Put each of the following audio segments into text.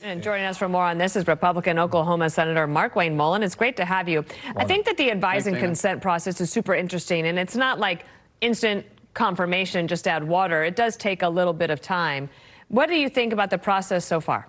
And joining us for more on this is Republican Oklahoma Senator Mark Wayne Mullin. It's great to have you. I think that the advise and consent process is super interesting, and it's not like instant confirmation, just add water. It does take a little bit of time. What do you think about the process so far?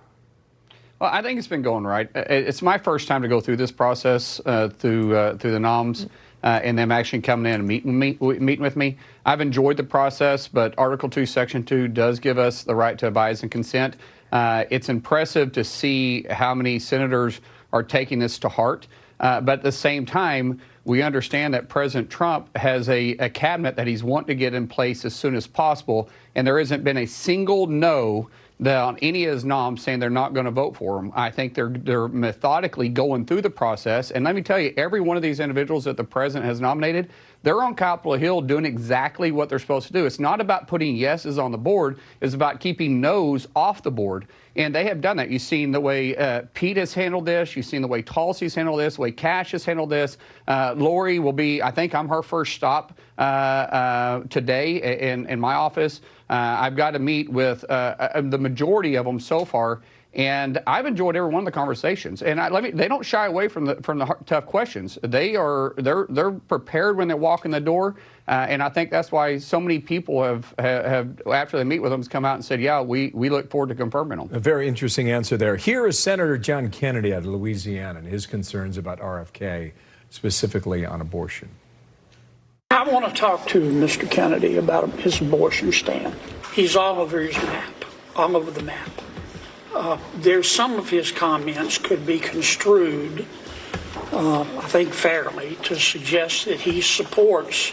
Well, I think it's been going right. It's my first time to go through this process through the noms and them actually coming in and meeting with me. I've enjoyed the process, but Article 2, Section 2 does give us the right to advise and consent. It's impressive to see how many senators are taking this to heart. But at the same time, we understand that President Trump has a cabinet that he's wanting to get in place as soon as possible, and there hasn't been a single no on any of his noms saying they're not going to vote for him. I think they're methodically going through the process. And let me tell you, every one of these individuals that the president has nominated, they're on Capitol Hill doing exactly what they're supposed to do. It's not about putting yeses on the board. It's about keeping no's off the board. And they have done that. You've seen the way Pete has handled this. You've seen the way Tulsi's handled this, the way Cash has handled this. Lori will be, I think I'm her first stop today in my office. I've got to meet with the majority of them so far. And I've enjoyed every one of the conversations, and they don't shy away from the tough questions. They're prepared when they walk in the door, and I think that's why so many people have after they meet with them come out and said, yeah, we look forward to confirming them. A very interesting answer there. Here is Senator John Kennedy out of Louisiana and his concerns about RFK, specifically on abortion. I want to talk to Mr. Kennedy about his abortion stand. He's all over his map, all over the map. There's some of his comments could be construed, I think fairly, to suggest that he supports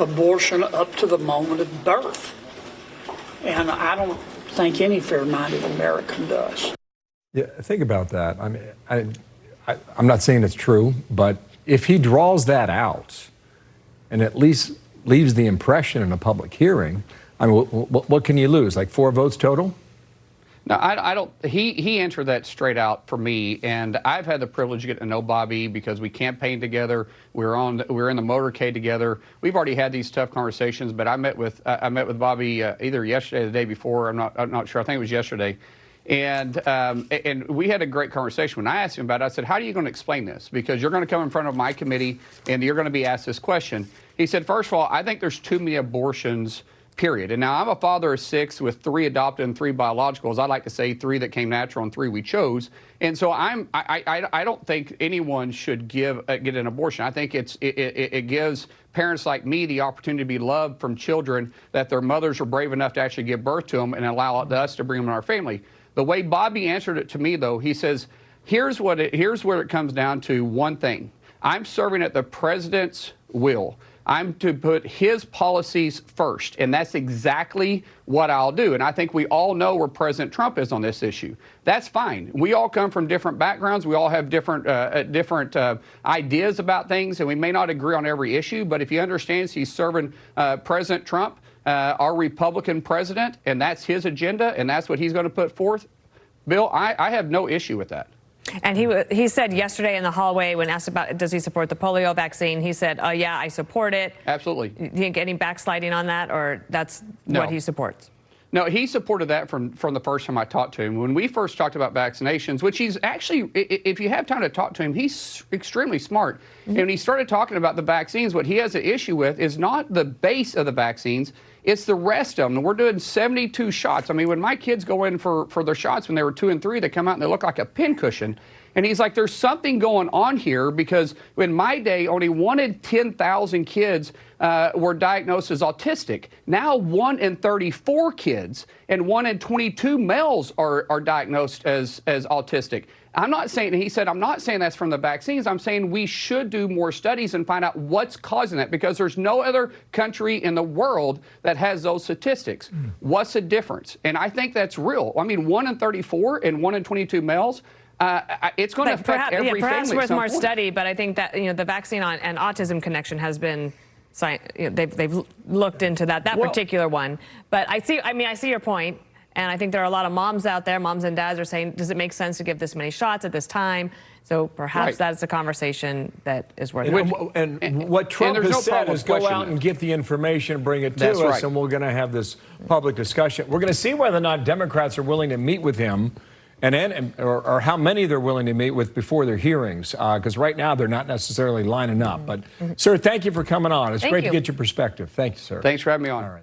abortion up to the moment of birth. And I don't think any fair-minded American does. Yeah, think about that. I mean, I'm not saying it's true, but if he draws that out and at least leaves the impression in a public hearing, I mean, what can you lose? Like 4 votes total? No, I don't. He answered that straight out for me, and I've had the privilege of getting to know Bobby because we campaigned together. We're in the motorcade together. We've already had these tough conversations, but I met with Bobby either yesterday or the day before. I'm not sure. I think it was yesterday, and we had a great conversation. When I asked him about it, I said, "How are you going to explain this? Because you're going to come in front of my committee and you're going to be asked this question." He said, "First of all, I think there's too many abortions." Period. And now I'm a father of 6 with 3 adopted and 3 biologicals. I like to say 3 that came natural and 3 we chose. And so I don't think anyone should get an abortion. I think it gives parents like me the opportunity to be loved from children that their mothers are brave enough to actually give birth to them and allow us to bring them in our family. The way Bobby answered it to me, though, he says, here's where it comes down to one thing. I'm serving at the president's will. I'm to put his policies first, and that's exactly what I'll do. And I think we all know where President Trump is on this issue. That's fine. We all come from different backgrounds. We all have different ideas about things, and we may not agree on every issue. But if he understands he's serving President Trump, our Republican president, and that's his agenda, and that's what he's going to put forth, Bill, I have no issue with that. And he said yesterday in the hallway when asked about does he support the polio vaccine, he said, "Oh yeah, I support it." Absolutely. Do you think any backsliding on that, or that's what he supports? No, he supported that from the first time I talked to him. When we first talked about vaccinations, which he's actually, if you have time to talk to him, he's extremely smart. And when he started talking about the vaccines, what he has an issue with is not the base of the vaccines, it's the rest of them. We're doing 72 shots. I mean, when my kids go in for their shots when they were 2 and 3, they come out and they look like a pincushion. And he's like, there's something going on here because in my day, only 1 in 10,000 kids were diagnosed as autistic. Now 1 in 34 kids and 1 in 22 males are diagnosed as autistic. I'm not saying, he said, I'm not saying that's from the vaccines. I'm saying we should do more studies and find out what's causing that because there's no other country in the world that has those statistics. What's the difference? And I think that's real. I mean, 1 in 34 and 1 in 22 males, it's going to affect every family. Perhaps worth more point. study, but I think that the vaccine and autism connection has been, they've looked into that particular one. But I see your point. And I think there are a lot of moms out there, moms and dads are saying, does it make sense to give this many shots at this time? So perhaps that's a conversation that is worth it. And what Trump has said is go out and get the information, bring it to us, and we're going to have this public discussion. We're going to see whether or not Democrats are willing to meet with him or how many they're willing to meet with before their hearings, because right now they're not necessarily lining up. But, sir, thank you for coming on. It's great to get your perspective. Thank you, sir. Thanks for having me on. All right.